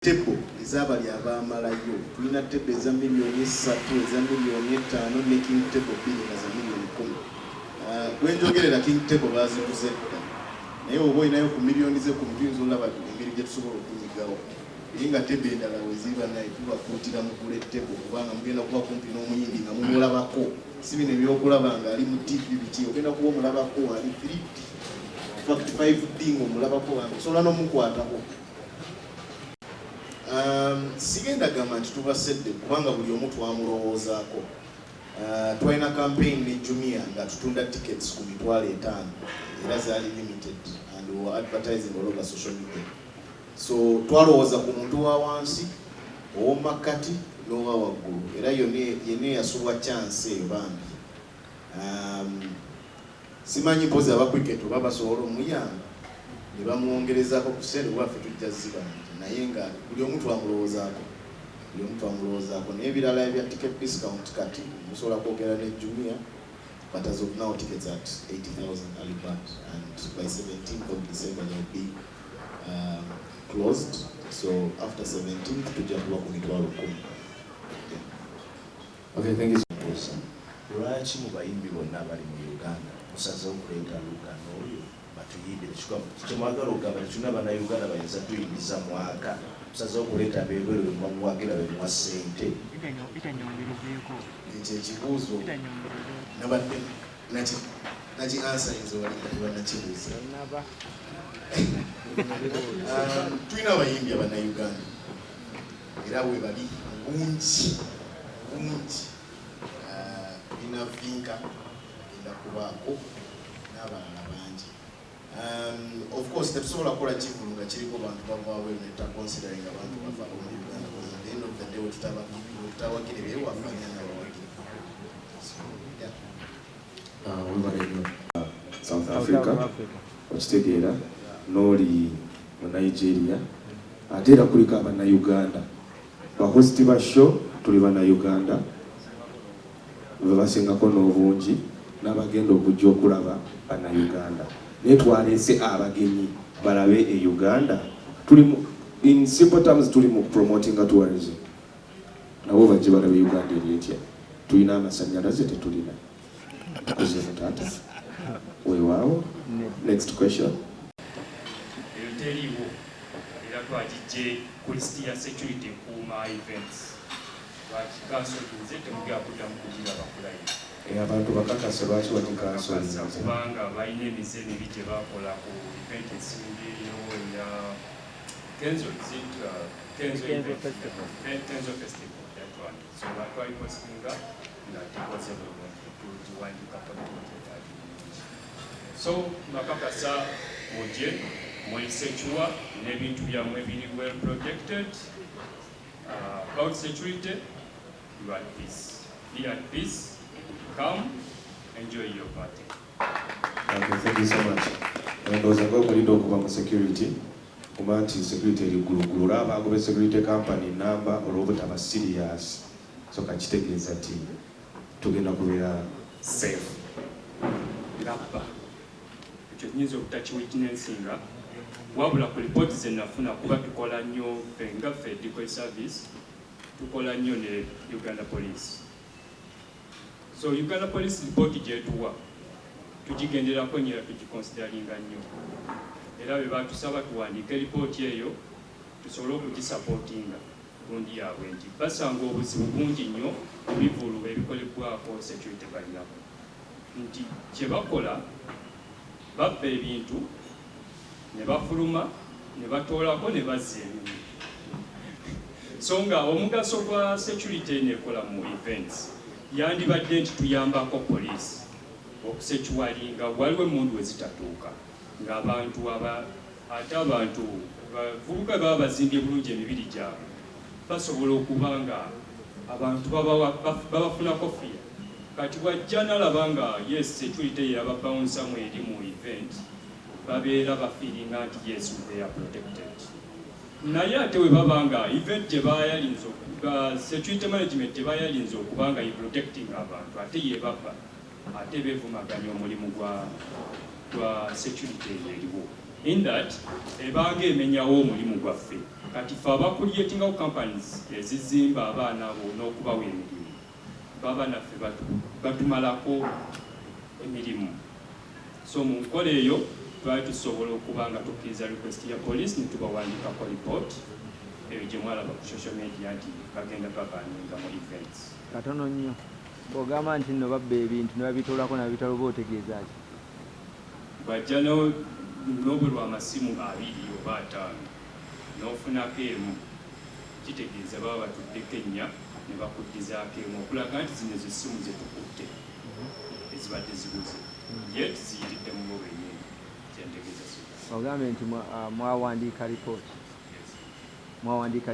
Tebo ezabali abamalayo tulina tebo eza milioni 3 eza milioni 5 ne king tebo 2 za milioni 10 gwenjogerera king tebo baziguze naye obo inayo ku milioni ze ku mpinzo laba engeri gye tusobola okunyigawo inga tebo endala weziba naye tubakuutira mukule tebo kubanga mugenda kuba kumpi n'omuyindi nga mumulabako si bino ebyokulaba nga ali mu TV biti ogenda kuba omulabako ali 3 fact 5D ng'omulabako wange osobola n'omukwatako. Sigenda gamba nti tubasedde kubanga buli omu twamulowoozaako. Twalina campaign ne Jumia nga tutunda tickets ku mitwalo 5 era zaali limited and we were advertising all over social media. So twalowooza ku muntu wa wansi ow'omakkati n'owa waggulu era yonna yasubwa chance eyo bambi. Simanyi mpozi aba cricket oba basobola omuyamba ne bamwongerezaako ku ssente waffe tujja ziba naye nga buli omuntu amulowoozaako naye ebirala ebya ticket discount kati musobola kwogera ne Jumia, but as of now tickets at 80,000 early bird and by 17th of December they'll be closed. So after 17th tujja kuba ku mitwalo 10. Okay, thank you. Lwaki mu bayimbi bonna abali mu Uganda musazeewo okuleeta Lugano oyo batuyimbire kyemwagala okugamba tetulina bannayuganda bayinza tuyingiza mwaka musazeewo okuleeta beebweru bemwamuwagira bemuwa ssente ekyo ekibuuzo nabadde nakiansayinza walibannakibuuza. Tulina abayimbi abannayuganda era we bali bungi binavinka enda kubaako n'abalala bangi. Of course tetusobola kukola kivulu nga kiriko bantu bavaawo neta considering abantu bavaawo mu Uganda because at the end of the day wetutawagire byewafanya nabawagire. South Africa okitegeera n'oli mu Nigeria ate era kuliko abannayuganda bahosti ba show tuli bannayuganda babasingako n'obungi n'abagenda okujja okulaba bannayuganda naye twaleese abagenyi balabe e Uganda. In simple terms tuli mu promoting tourism nabo bajje balabe Uganda eri etya. Tulina amasannyalaze tetulina tukuzeemu taata weewaawo. Next question. Teriwo era twagijje ku list ya security kuuma events wakikansolize temugenda kuddamu kugiraba kulayo abantu bakakase lwaki wakikansolize kubanga balina emize mibi gye bakola ku event ensimbi eriwo eya Kenzo Festival that one. So batwali postinga nga tekoze bulungi tugiwandikako so bakakasa mujje mwesechuwa n'ebintu byammwe biri well protected. About security, you are at peace. Be at peace. Come, enjoy your party. Okay, thank you so much. Ndoza ngo kulindo kuba mu security. Kumanti security eri gulu laba agobe security company number olobota ba serious. So kachitegeeza ati tugenda kubeera safe. Laba. Ekyo nyinza okutachi witnessinga. Wabula ku report ze nafuna kuba tukola nnyo nga ffe decoy service tukola nnyo ne Uganda Police. So Uganda Police report gyetuwa tugigenderako nnyo era tugiconsideringa nnyo era bwe batusaba tuwandiika report eyo tusobole okugisupportinga gundi yaabwe nti basanga obuzibu bungi nnyo ebivulu ebikolebwako security balinako nti kye bakola babba ebintu ne bafuluma ne batoolako ne bazza ebimu. So nga omugaso gwa security neekola mu events yandibadde nti tuyambako police okusecuwalinga waliwo emmundu we zitatuuka ng'abantu ate abantu bavubuka baba bazimbye bulungi emibiri gyabwe basobola okuba nga abantu babafunako fiya kati wajja nalaba nga yes security yababawunsamu eri mu event babeera bafiiringa nti yes they are protected. Naye ate we babanga event gye bayalinza security management gye bayalinza okuba nga protecting abantu ate ye baba ate beevumaganya omulimu gwa security eriwo in that ebanga emenyawo omulimu gwaffe kati ffe abakuliyetingawo companies ezizimba abaana abo n'okubawa emirimu baba naffe batumalako emirimu. So mu nkola eyo twali tusobola okuba nga tukkiriza request ya police ne tubawandiikako report eyo gye mwalaba ku social media nti bagenda babaninga mu events. Katono nnyo bw'ogamba nti nno babba ebintu ne babitoolako nabitalo ba otegeeza ki? Bajja n'obulwa amasimu 2 oba 5 n'ofunako emu kitegeeza baba batuddeko ennya ne bakuddizaako emu okulaga nti zino z'essimu ze tukutte ezibadde zibuze ye tiziyitidde mu bo bennyini kyentegeeza si. Ogambe nti mwawandiika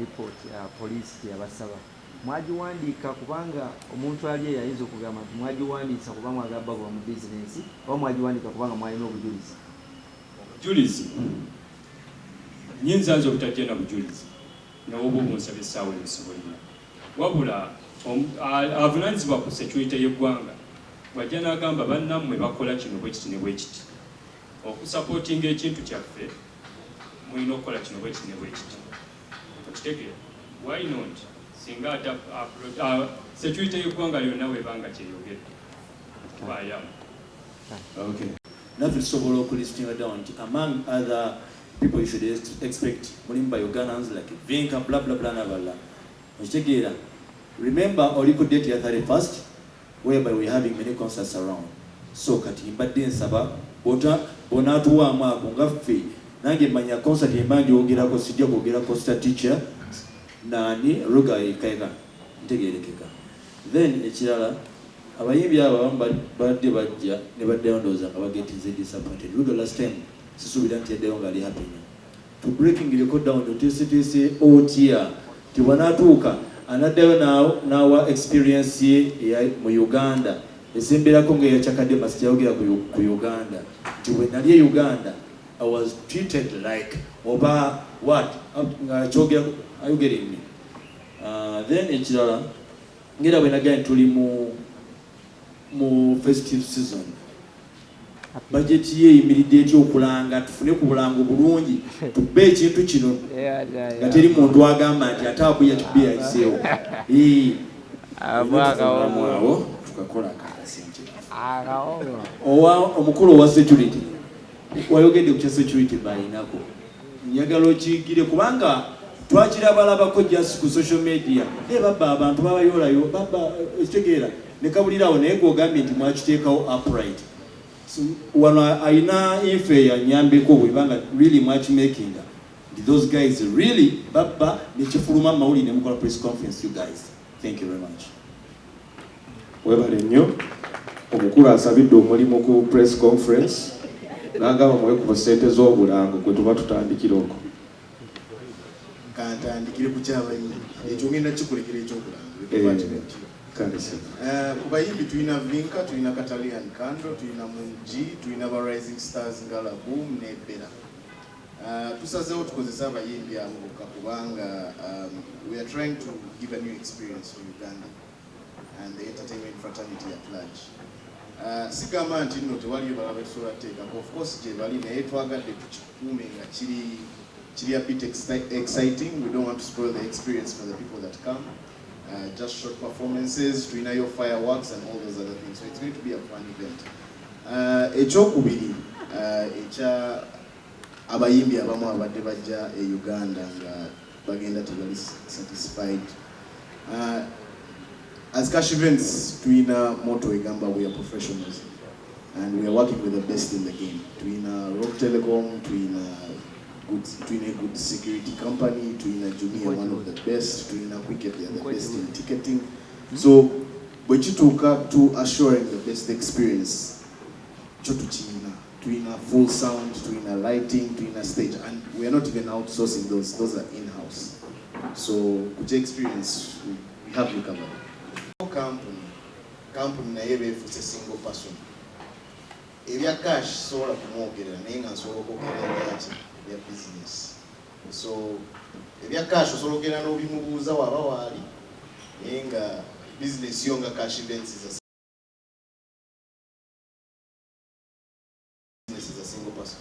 ripooti poliisi yabasaba mwagiwandiika kubanga omuntu ali eyo ayinza okugamba nti mwagiwandiisa kuba mwagala bagwa mu bizinensi oba mwagiwandiika kubanga mwalina obujulizi? Obujulizi nyinza nze obutajja na bujulizi nawoba obunsaba essaawa ebisobulina wabula avunaanyizibwa ku security y'eggwanga bw'ajja n'agamba bannammwe bakola kino bwe kiti ne bwe kiti okusapootinga ekintu kyaffe mulina okukola kino bwe kiti ne bwe kiti okitegeera. Why not singa ata security y'eggwanga lyonna webanga kyeyogedde tubayamu. Okay. Naffe tusobola okulistinga down nti among other people you should expect mulimu ba Ugandans like Vinka blah blah blah n'abalala okitegeera. Remember oliko date ya 31st whereby we're having many concerts around. So kati mbadde nsaba bonaatuwaamu ako nga ffe nange manya concert emba njyogerako sijja kwogera Costa Titch nani Ruga Ikaika ntegeerekeka. Then ekirala abayimbi abo badde bajja ne baddeyo ndowooza nga bagetinze disappointed. Ruga last time sisuubira nti yaddeyo nga ali happy to breaking record down oteeseteese otia tibwanaatuuka anaddayo n'awa experience ye mu Uganda esemberako ng'eyakyakadde masijayogera ku Uganda nti bwe nali e Uganda I was treated like oba what ngakyogera ayogera emi. Then ekirala ngera bwe nagamba tuli mu festive season budget ye eyimiridde etya okulanga tufune ku bulango bulungi tubbe ekintu kino nga teri muntu agamba nti ataabuya tubbe yayiseewo awo tukakola owa omukulu owa security wayogedde ku kya security bayinako njagala okiyigire kubanga twakirabalabako just ku social media babba abantu babayoolayo babba ekitegeera ne kabulirawo naye gwogambye nti mwakiteekawo upright. So wano ayina infe ya nyambeko bwebanga really matchmaking those guys really babba nekifuluma mawulire mukola press conference. You guys, thank you very much. Webale nnyo omukulu asabidde omulimu ku press conference n'agamba muwe ku ssente z'obulango kwe tuba tutandikira okwo. Kantandikire ku kyabayimbi ekyo ngenda kikulekera ekyobulango. Ku bayimbi tulina Vinka, tulina Katalian Kando, tulina Munji, tulina ba Rising Stars nga Boom ne Bella. Tusazeewo tukozesa abayimbi abo kubanga we are trying to give a new experience to Uganda and the entertainment fraternity at large. Sigamba nti nno tewaliyo balaba tusobola teekako, of course gye bali naye twagadde tukikuume nga kiri a bit exciting. We don't want to spoil the experience for the people that come. Just short performances, tulina your fireworks and all those other things. So it's going to be a fun event. Ekyokubiri ekya abayimbi abamu abadde bajja e Uganda nga bagenda tebali satisfied. As cash events, tulina motto egamba we are professionals and we are working with the best in the game. Tulina Rock Telecom, tulina a good security company, tulina Jumia, one of the best, tulina Quicket, they are the best in ticketing. So when you talk to assuring the best experience, tulina full sound, tulina lighting, tulina stage, and we are not even outsourcing those are in-house. So good experience, we have you covered. Company na yebe for a single person. Ebya cash sola kumwogerera naye nga nsobola okwogerera ya business. So ebya cash osobola okugenda n'obimubuuza waba waali naye nga business yo nga cash events is a single person.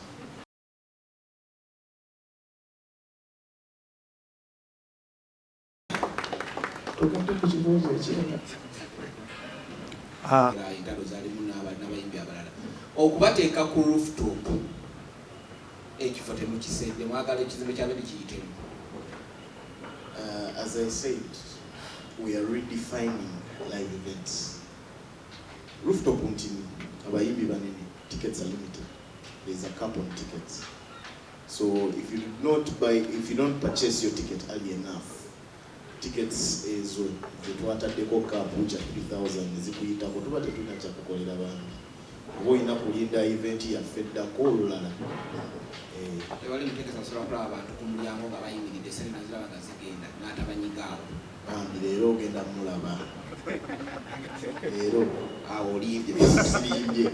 tugadde ku kibuuzo ekirala. Entalo zaalimu n'abayimbi abalala okubateeka ku rooftop ekifo temukisedde mwagala ekizimbe kyabe kiyitemu. As I said, we are redefining live events. Rooftop untini abayimbi banene, tickets are limited. There's a cap on tickets. So if you don't purchase your ticket early enough, tickets ezo zetwataddeko cap uja 3,000 zikuyitako tuba tetulina kyakukolera bantu. Oba olina kulinda event yaffe ddako olulala. Tewali mutegesa asobola kulaba abantu ku mulyango nga bayimiridde sente naziraba nga zigenda n'atabanyigaawo. Bambi leero ogenda mulaba. Leero awo olimbye silimbye.